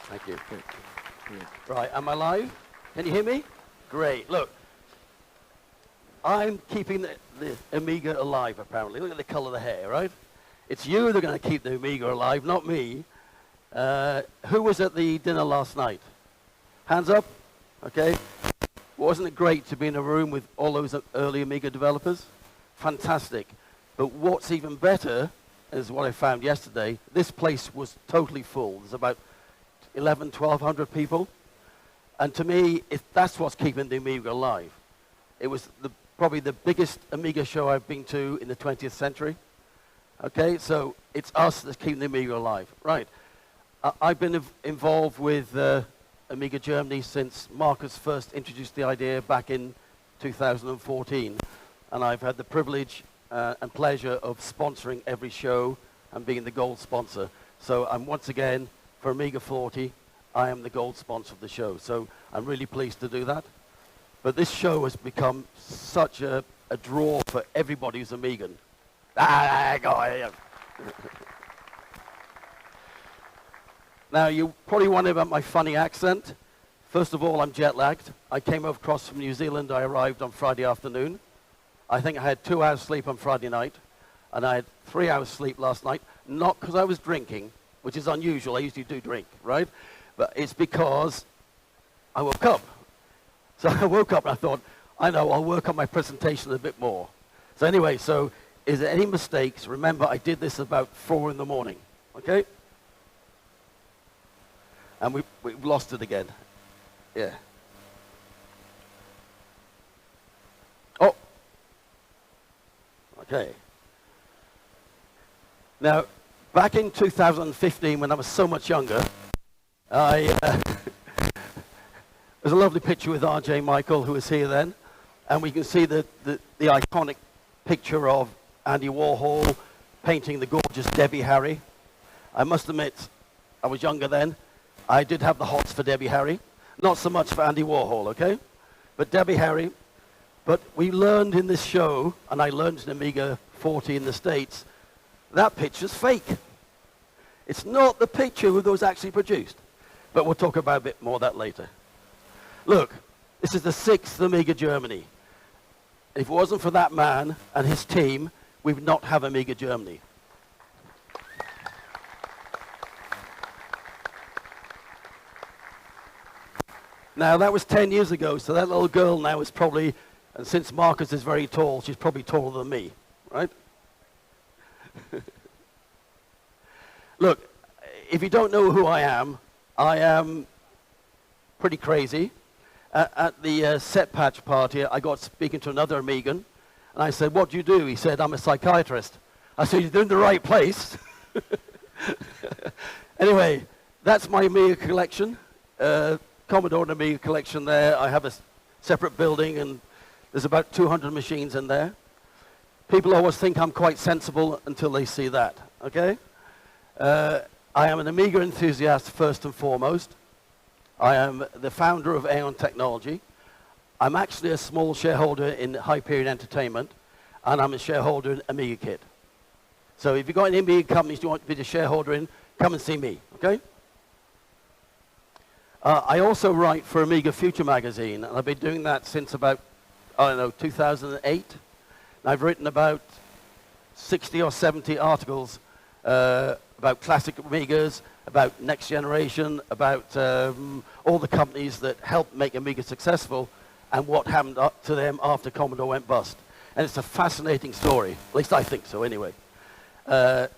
Thank you. Good. Good. Right, am I live? Can you hear me? Great. Look, I'm keeping the Amiga alive, apparently. Look at the color of the hair, right? It's you that are going to keep the Amiga alive, not me. Who was at the dinner last night? Hands up? Okay. Wasn't it great to be in a room with all those early Amiga developers? Fantastic. But what's even better is what I found yesterday. This place was totally full. There's about 1,100 people. And to me, that's what's keeping the Amiga alive. It was probably the biggest Amiga show I've been to in the 20th century. Okay, so it's us that's keeping the Amiga alive. Right. I've been involved with Amiga Germany since Marcus first introduced the idea back in 2014. And I've had the privilege and pleasure of sponsoring every show and being the gold sponsor. So I'm once again, for Amiga 40, I am the gold sponsor of the show. So I'm really pleased to do that. But this show has become such a draw for everybody who's Amigan. Now, you probably wonder about my funny accent. First of all, I'm jet-lagged. I came across from New Zealand. I arrived on Friday afternoon. I think I had 2 hours sleep on Friday night, and I had 3 hours sleep last night, not because I was drinking, which is unusual. I usually do drink, right? But it's because I woke up. So I woke up and I thought, I know, I'll work on my presentation a bit more. So anyway, so is there any mistakes? Remember, I did this about 4 in the morning, okay? And we've lost it again. Yeah. Oh. Okay. Now, back in 2015, when I was so much younger, there's a lovely picture with R.J. Michael, who was here then, and we can see the iconic picture of Andy Warhol painting the gorgeous Debbie Harry. I must admit, I was younger then. I did have the hots for Debbie Harry. Not so much for Andy Warhol, okay? But Debbie Harry. But we learned in this show, and I learned in Amiga 40 in the States, that picture's fake. It's not the picture that was actually produced. But we'll talk about a bit more of that later. Look, this is the 6th Amiga Germany. If it wasn't for that man and his team, we would not have Amiga Germany. Now, that was 10 years ago, so that little girl now is probably, and since Marcus is very tall, she's probably taller than me, right? Look, if you don't know who I am pretty crazy. At the set patch party, I got speaking to another Amigan, and I said, "What do you do?" He said, "I'm a psychiatrist." I said, "You're in the right place." Anyway, that's my Amiga collection. Commodore and Amiga collection there. I have a separate building, and there's about 200 machines in there. People always think I'm quite sensible until they see that, okay? I am an Amiga enthusiast first and foremost. I am the founder of A-EON Technology. I'm actually a small shareholder in Hyperion Entertainment, and I'm a shareholder in Amiga Kit. So if you've got any Amiga companies you want to be a shareholder in, come and see me, okay? I also write for Amiga Future magazine, and I've been doing that since about, 2008. And I've written about 60 or 70 articles about classic Amigas, about next generation, about all the companies that helped make Amiga successful, and what happened to them after Commodore went bust. And it's a fascinating story, at least I think so anyway.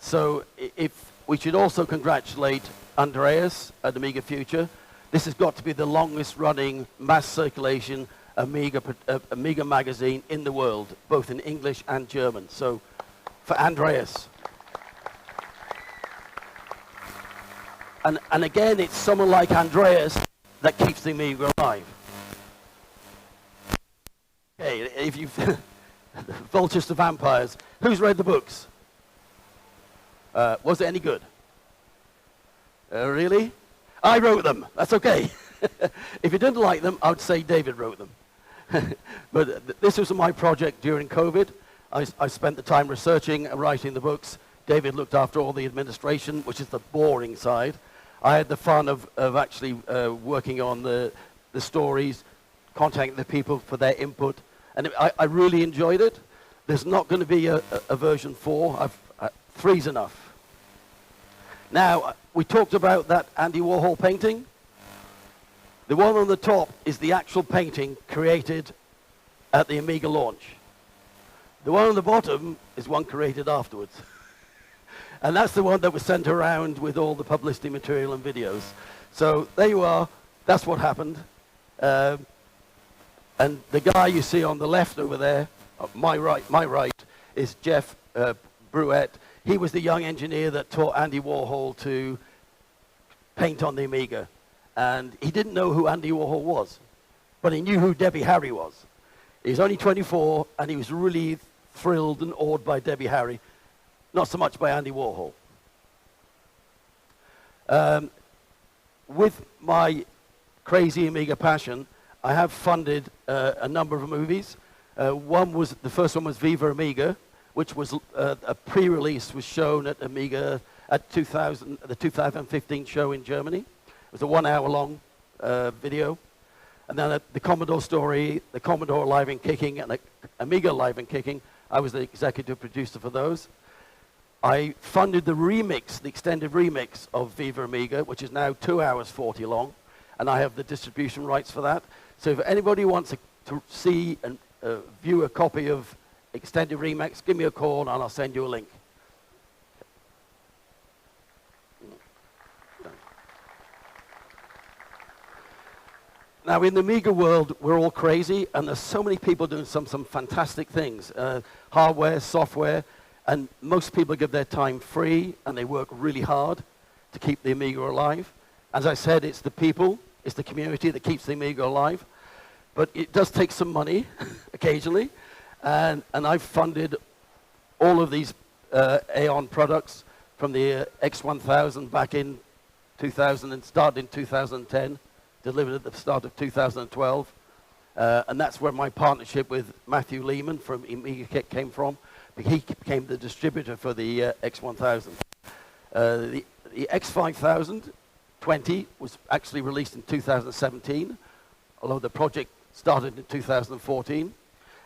So if we should also congratulate Andreas at Amiga Future. This has got to be the longest running mass circulation Amiga magazine in the world, both in English and German. So for Andreas. And again, it's someone like Andreas that keeps the Amiga alive. Okay, if you've Vultures to Vampires, who's read the books? Was it any good? Really? I wrote them. That's okay. If you didn't like them, I would say David wrote them. But this was my project during COVID. I spent the time researching and writing the books. David looked after all the administration, which is the boring side. I had the fun of actually working on the stories, contacting the people for their input, and I really enjoyed it. There's not going to be a version 4. 3's enough. Now, we talked about that Andy Warhol painting. The one on the top is the actual painting created at the Amiga launch. The one on the bottom is one created afterwards. And that's the one that was sent around with all the publicity material and videos. So there you are. That's what happened. And the guy you see on the left over there, my right, is Jeff Bruette. He was the young engineer that taught Andy Warhol to paint on the Amiga. And he didn't know who Andy Warhol was, but he knew who Debbie Harry was. He was only 24, and he was really thrilled and awed by Debbie Harry, not so much by Andy Warhol. With my crazy Amiga passion, I have funded a number of movies. The first one was Viva Amiga, which was a pre-release, was shown at Amiga at the 2015 show in Germany. It was a 1-hour-long video. And then the Commodore story, the Commodore Live and Kicking, and the Amiga Live and Kicking, I was the executive producer for those. I funded the remix, the extended remix of Viva Amiga, which is now 2 hours 40 long, and I have the distribution rights for that. So if anybody wants to see and view a copy of extended remix, give me a call and I'll send you a link. Now, in the Amiga world, we're all crazy, and there's so many people doing some fantastic things, hardware, software, and most people give their time free, and they work really hard to keep the Amiga alive. As I said, it's the people, it's the community that keeps the Amiga alive, but it does take some money occasionally, and I've funded all of these A-EON products from the X1000 back in 2000 and started in 2010. Delivered at the start of 2012, and that's where my partnership with Matthew Lehman from Amiga Kit came from. He became the distributor for the X1000. The X5000 20 was actually released in 2017, although the project started in 2014.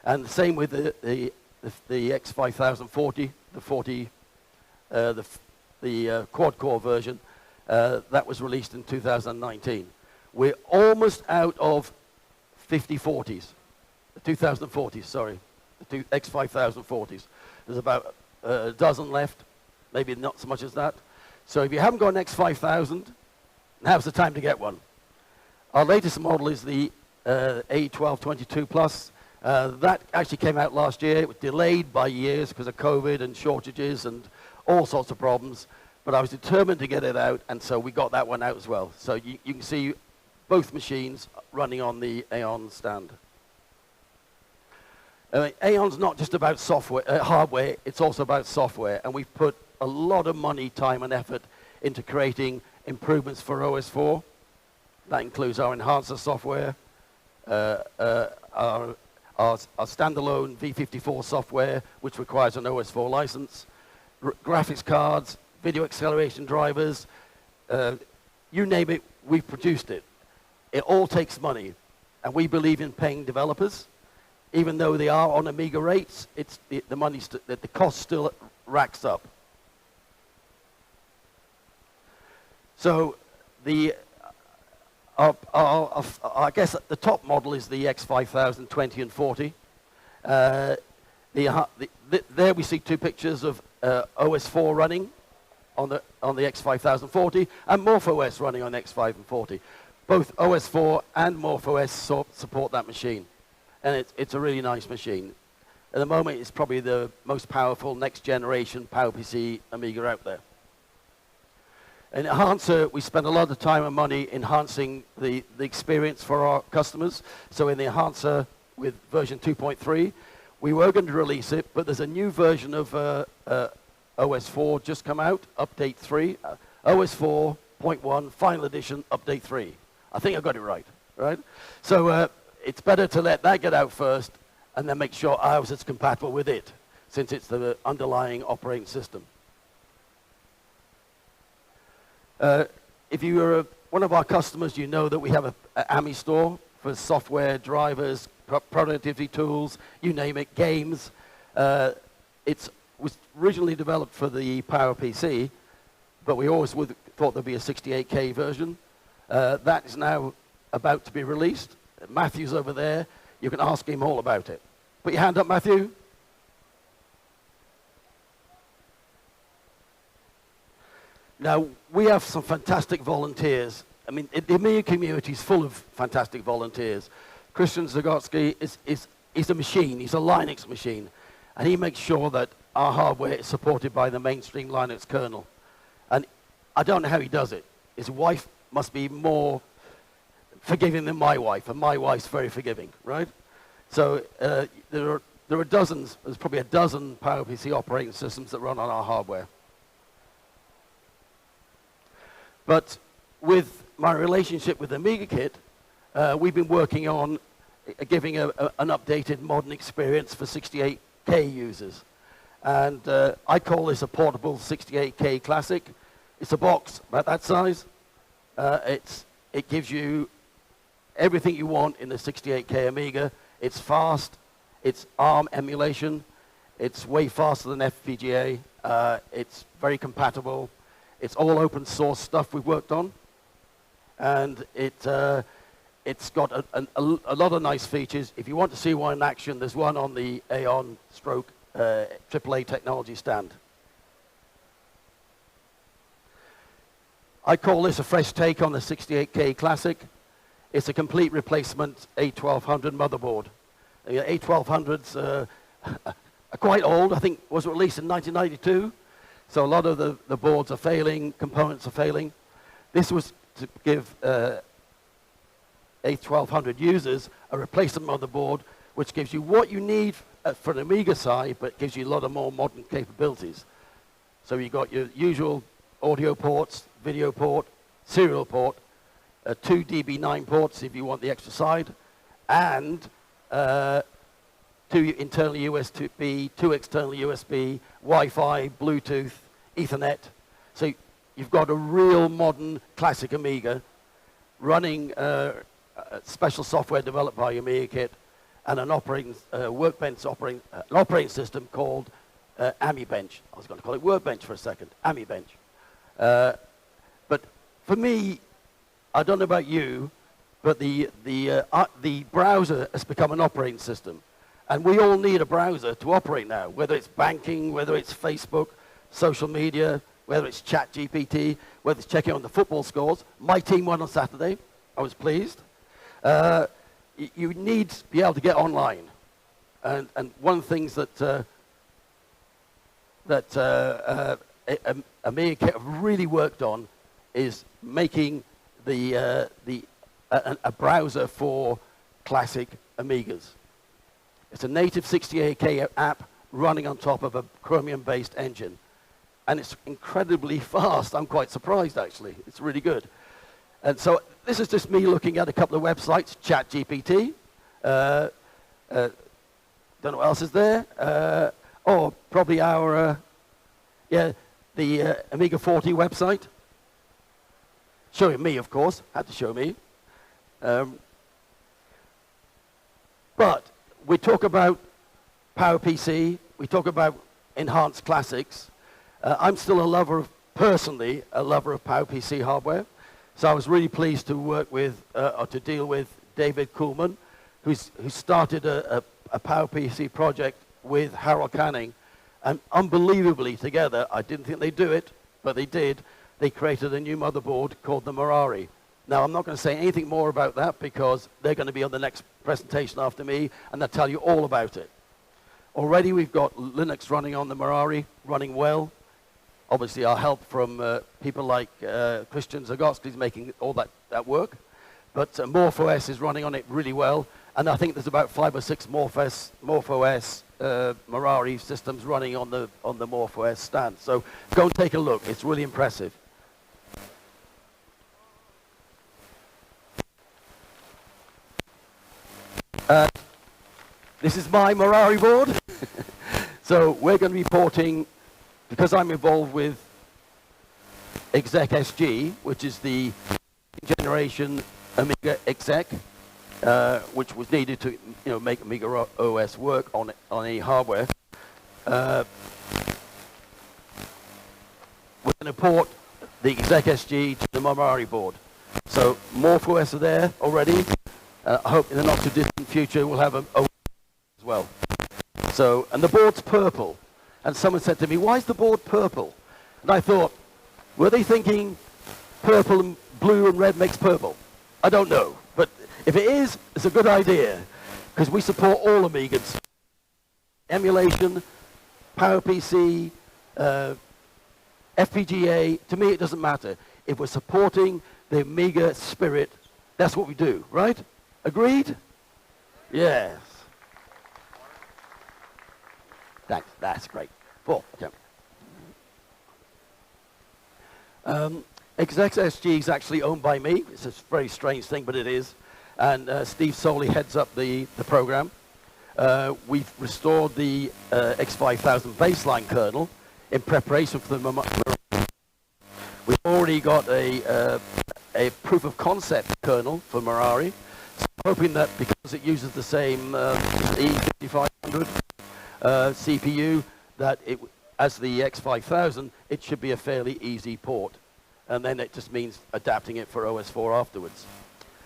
And the same with the X5040, the quad-core version, that was released in 2019. We're almost out of 5040s, the 2040s, sorry, the X5040s. There's about a dozen left, maybe not so much as that. So if you haven't got an X5000, now's the time to get one. Our latest model is the A1222 Plus. That actually came out last year. It was delayed by years because of COVID and shortages and all sorts of problems. But I was determined to get it out, and so we got that one out as well. So you can see both machines running on the A-EON stand. A-EON's not just about software, hardware, it's also about software, and we've put a lot of money, time, and effort into creating improvements for OS4. That includes our enhancer software, our standalone V54 software, which requires an OS4 license, graphics cards, video acceleration drivers, you name it, we've produced it. It all takes money, and we believe in paying developers. Even though they are on Amiga rates, the cost still racks up. So I guess the top model is the X5000 20 and 40. There we see two pictures of OS4 running on the X5040 and MorphOS running on X5 and 40. Both OS4 and MorphOS support that machine, and it's a really nice machine. At the moment, it's probably the most powerful next generation PowerPC Amiga out there. In Enhancer, we spend a lot of time and money enhancing the experience for our customers. So in the Enhancer with version 2.3, we were going to release it, but there's a new version of OS4 just come out, update 3, OS 4.1 final edition, update 3. I think I got it right? So it's better to let that get out first and then make sure ours is compatible with it, since it's the underlying operating system. if you are one of our customers, you know that we have an AMI store for software, drivers, productivity tools, you name it, games. It was originally developed for the PowerPC, but we always thought there'd be a 68K version. That is now about to be released. Matthew's over there. You can ask him all about it. Put your hand up, Matthew. Now, we have some fantastic volunteers. I mean, the Amiga community is full of fantastic volunteers. Christian Zagotsky is a machine. He's a Linux machine. And he makes sure that our hardware is supported by the mainstream Linux kernel. And I don't know how he does it. His wife must be more forgiving than my wife, and my wife's very forgiving, right? So there are dozens, there's probably a dozen PowerPC operating systems that run on our hardware. But with my relationship with Amiga Kit, we've been working on giving an updated modern experience for 68K users. And I call this a portable 68K Classic. It's a box about that size. It gives you everything you want in the 68K Amiga. It's fast. It's ARM emulation. It's way faster than FPGA. It's very compatible. It's all open source stuff we've worked on. And it's got a lot of nice features. If you want to see one in action, there's one on the A-EON stroke AAA technology stand. I call this a fresh take on the 68K Classic. It's a complete replacement A1200 motherboard. The A1200s are quite old. I think was released in 1992. So a lot of the boards are failing, components are failing. This was to give A1200 users a replacement motherboard, which gives you what you need for an Amiga side, but gives you a lot of more modern capabilities. So you've got your usual audio ports, video port, serial port, 2 DB9 ports if you want the extra side, and 2 internal USB, 2 external USB, Wi-Fi, Bluetooth, Ethernet. So you've got a real modern classic Amiga running special software developed by Amiga Kit and an operating workbench an operating system called AmiBench. I was going to call it Workbench for a second, AmiBench. But for me, I don't know about you, but the browser has become an operating system. And we all need a browser to operate now, whether it's banking, whether it's Facebook, social media, whether it's ChatGPT, whether it's checking on the football scores. My team won on Saturday. I was pleased. You need to be able to get online. And one of the things that Amiga Kit have really worked on is making a browser for classic Amigas. It's a native 68K app running on top of a Chromium-based engine. And it's incredibly fast. I'm quite surprised, actually. It's really good. And so this is just me looking at a couple of websites, ChatGPT. Don't know what else is there. Probably our, the Amiga 40 website. Showing me, of course. Had to show me. But we talk about PowerPC. We talk about enhanced classics. I'm still personally a lover of PowerPC hardware. So I was really pleased to work with, or to deal with David Kuhlman, who started a PowerPC project with Harold Canning. And unbelievably together, I didn't think they'd do it, but they did. They created a new motherboard called the Merari. Now, I'm not going to say anything more about that because they're going to be on the next presentation after me, and they'll tell you all about it. Already, we've got Linux running on the Merari, running well. Obviously, our help from people like Christian Zagotsky is making all that work. But MorphOS is running on it really well, and I think there's about 5 or 6 MorphOS Merari systems running on the MorphOS stand. So go and take a look. It's really impressive. This is my Merari board. So we're going to be porting, because I'm involved with Exec SG, which is the generation Amiga exec, which was needed to make Amiga OS work on any hardware. We're going to port the exec SG to the Morari board. So MorphOS are there already. I hope in the not too distant future we'll have an OS as well. So, and the board's purple. And someone said to me, why is the board purple? And I thought, were they thinking purple and blue and red makes purple? I don't know. But if it is, it's a good idea. Because we support all Amigas. Emulation, PowerPC, FPGA, to me it doesn't matter. If we're supporting the Amiga spirit, that's what we do, right? Agreed? Yes. Thanks, that's great. 4, okay. Exec SG is actually owned by me. It's a very strange thing, but it is. And Steve Soley heads up the program. We've restored the X5000 baseline kernel in preparation for the We've already got a proof of concept kernel for Morari. So I'm hoping that because it uses the same E5500 CPU, that as the X5000, it should be a fairly easy port. And then it just means adapting it for OS4 afterwards.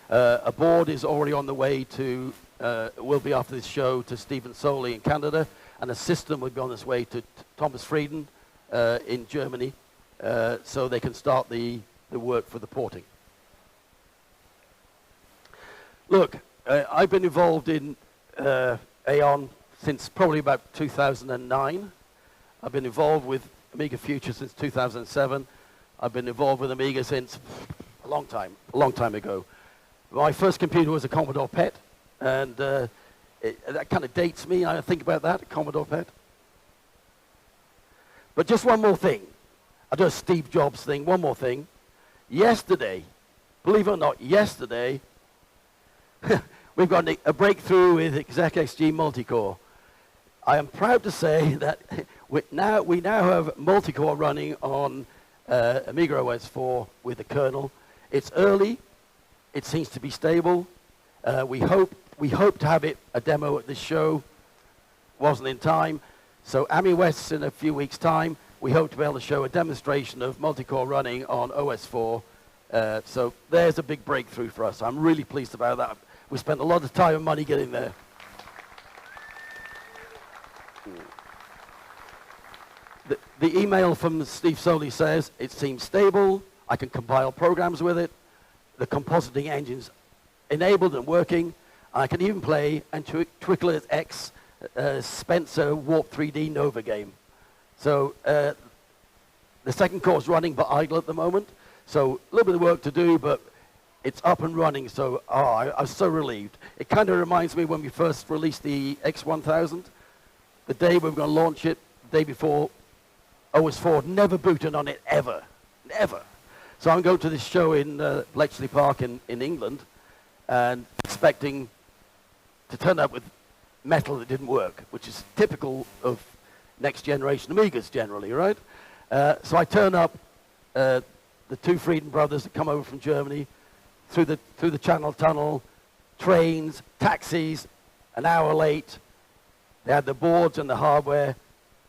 A board is already on the way to, will be after this show, to Stephen Soley in Canada, and a system will be on its way to Thomas Frieden in Germany, so they can start the work for the porting. Look, I've been involved in A-EON since probably about 2009. I've been involved with Amiga Future since 2007. I've been involved with Amiga since a long time ago. My first computer was a Commodore PET, and that kind of dates me. I think about that, Commodore PET. But just one more thing. I'll do a Steve Jobs thing, one more thing. Yesterday, believe it or not, yesterday, we've got a breakthrough with ExecXG multicore. I am proud to say that we now have multicore running on Amiga OS 4 with the kernel. It's early. It seems to be stable. We hope to have a demo at this show. Wasn't in time. So AMI West in a few weeks' time. We hope to be able to show a demonstration of multicore running on OS 4. So there's a big breakthrough for us. I'm really pleased about that. We spent a lot of time and money getting there. The email from Steve Soley says it seems stable. I can compile programs with it. The compositing engine's enabled and working. I can even play Twickler's X Spencer Warp 3D Nova game. So the second core is running but idle at the moment. So a little bit of work to do, but it's up and running. So I was so relieved. It kind of reminds me when we first released the X1000. The day we were going to launch it, the day before, OS 4 never booted on it ever. Never. So I'm going to this show in Bletchley Park in England and expecting to turn up with metal that didn't work, which is typical of next generation Amigas generally, right? So I turn up, the two Frieden brothers that come over from Germany, through the Channel Tunnel, trains, taxis, an hour late. They had the boards and the hardware.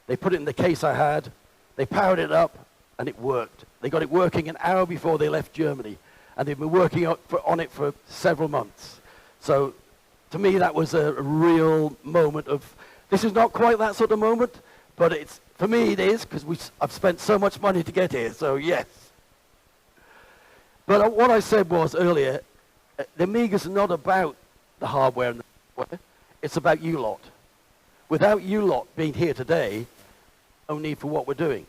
They put it in the case I had. They powered it up, and it worked. They got it working an hour before they left Germany, and they've been working on it for several months. So to me, that was a real moment of, this is not quite that sort of moment, but it's, for me it is, because I've spent so much money to get here, so yes. But what I said was earlier, the Amiga's not about the hardware and the software, it's about you lot. Without you lot being here today, no need for what we're doing,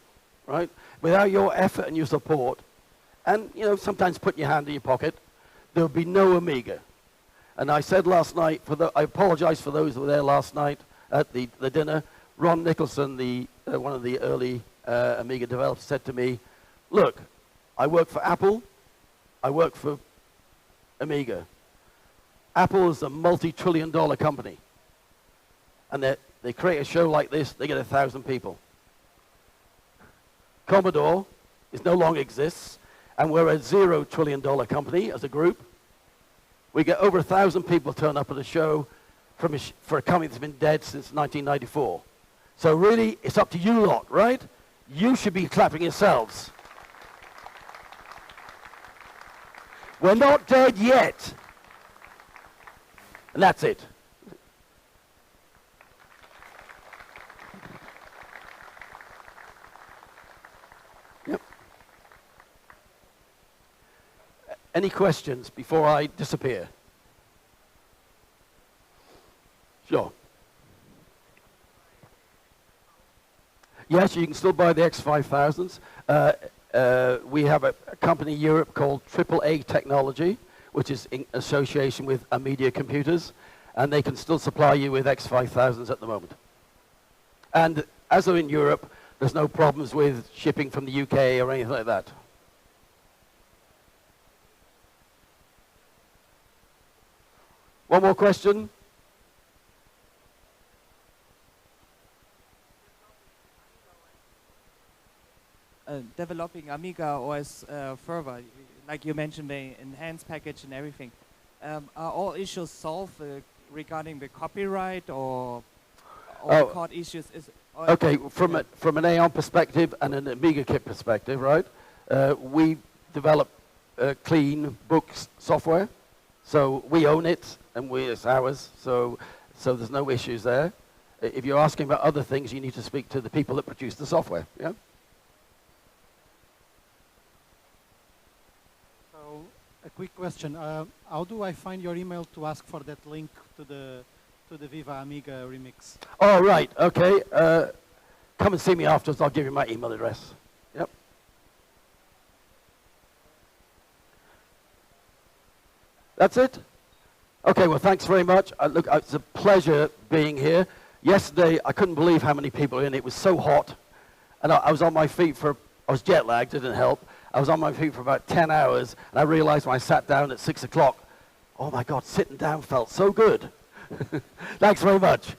right? Without your effort and your support, and sometimes putting your hand in your pocket, there would be no Amiga. And I said last night, I apologize for those who were there last night at the dinner. Ron Nicholson, one of the early Amiga developers, said to me, look, I work for Apple, I work for Amiga. Apple is a multi-trillion-dollar company. And they create a show like this, they get 1,000 people. Commodore, It no longer exists, and we're a $0 trillion company as a group. We get over 1,000 people turn up at a show for a company that's been dead since 1994. So really, it's up to you lot, right? You should be clapping yourselves. We're not dead yet. And that's it. Yep. Any questions before I disappear? Sure. Yes, you can still buy the X5000s. We have a company in Europe called AAA Technology, which is in association with Amiga computers, and they can still supply you with X5000s at the moment. And as they're in Europe, there's no problems with shipping from the UK or anything like that. One more question? Developing Amiga OS further, like you mentioned, the enhanced package and everything. Are all issues solved regarding the copyright or court issues? Okay, from an A-EON perspective and an Amiga kit perspective, right? We develop clean books software, so we own it and it's ours. So there's no issues there. If you're asking about other things, you need to speak to the people that produce the software. Yeah. A quick question. How do I find your email to ask for that link to the Viva Amiga remix? Oh, right. Okay. Come and see me afterwards. I'll give you my email address. Yep. That's it? Okay, well, thanks very much. Look, it's a pleasure being here. Yesterday, I couldn't believe how many people were in. It was so hot. And I was on my feet I was jet lagged. It didn't help. I was on my feet for about 10 hours, and I realized when I sat down at 6 o'clock, oh my God, sitting down felt so good. Thanks very much.